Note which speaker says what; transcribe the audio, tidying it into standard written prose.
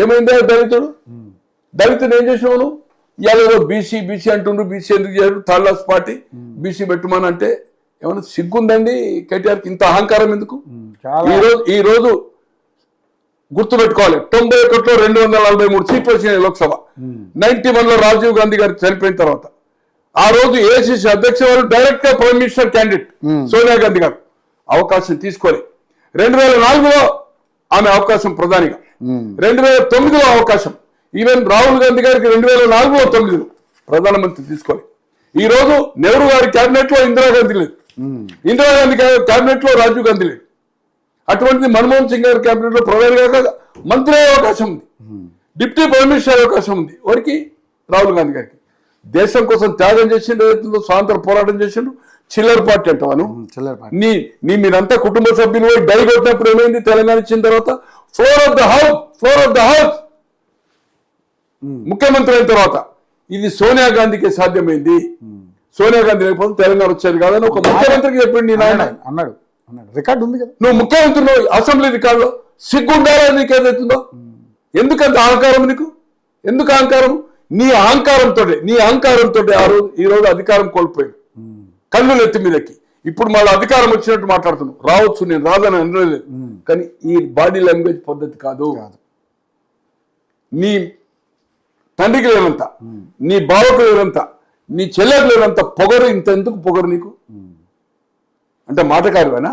Speaker 1: ఏమైందా దళితుడు ఏం చేసినావు నువ్వు? ఇవాళ బీసీ బీసీ అంటుండ్రు, బీసీ ఎందుకు చేయరు, థర్డ్ క్లాస్ పార్టీ బీసీ పెట్టుమని అంటే ఏమన్నా సిగ్గుందండి కేటీఆర్కి? ఇంత అహంకారం ఎందుకు? ఈ రోజు గుర్తుపెట్టుకోవాలి, 91లో 243 సీట్లు వచ్చినాయి లోక్సభ. 91లో రాజీవ్ గాంధీ గారు చనిపోయిన తర్వాత ఆ రోజు ఏఐసిసి అధ్యక్ష వారు డైరెక్ట్ గా prime minister candidate Sonia Gandhi గారు అవకాశం తీసుకొని 2004లో ఆమె అవకాశం ప్రధానిగా, 2009లో అవకాశం, ఈవెన్ రాహుల్ గాంధీ గారికి 2004లో 9లో ప్రధానమంత్రి తీసుకొని, ఈ రోజు నెహ్రూ గారి క్యాబినెట్ లో ఇందిరాగాంధీ లేదు, ఇందిరాగాంధీ క్యాబినెట్ లో రాజీవ్ గాంధీ లేదు. అటువంటిది మన్మోహన్ సింగ్ గారి క్యాబినెట్ లో ప్రధాని గారు మంత్రి అయ్యే అవకాశం ఉంది, డిప్యూటీ ప్రైమ్ మినిస్టర్ అయ్యే అవకాశం ఉంది. వారికి రాహుల్ గాంధీ గారికి దేశం కోసం త్యాగం చేసిండు, ఏదైతుందో స్వాతంత్ర పోరాటం చేసిండు. చిల్లర పార్టీ అంటావాను మీరంతా కుటుంబ సభ్యులు పోయి డై కొట్టినప్పుడు ఏమైంది? తెలంగాణ ఇచ్చిన తర్వాత ఫ్లోర్ ఆఫ్ ద హౌస్ ముఖ్యమంత్రి అయిన తర్వాత ఇది సోనియా గాంధీకి సాధ్యమైంది. సోనియా గాంధీ లేకపోతే తెలంగాణ వచ్చేది కాదని ఒక ముఖ్యమంత్రికి చెప్పింది నాయన
Speaker 2: అన్నాడు. రికార్డు ఉంది కదా,
Speaker 1: నువ్వు ముఖ్యమంత్రి అసెంబ్లీ రికార్డులో సిగ్గుండాలా నీకు ఏదైతుందో? ఎందుకంత అహంకారం నీకు? ఎందుకు అహంకారం? నీ అహంకారంతో ఈ రోజు అధికారం కోల్పోయాడు, కన్నులు ఎత్తి మీదకి. ఇప్పుడు మళ్ళీ అధికారం వచ్చినట్టు మాట్లాడుతున్నావు. రావచ్చు, నేను రాదని అనలేదు, కానీ ఈ బాడీ లాంగ్వేజ్ పద్ధతి కాదు. నీ తండ్రికి లేనంత, నీ బావకు లేనంత, నీ చెల్లెకు లేనంత పొగరు. ఇంత ఎందుకు పొగరు నీకు? అంటే మాటకారువేనా?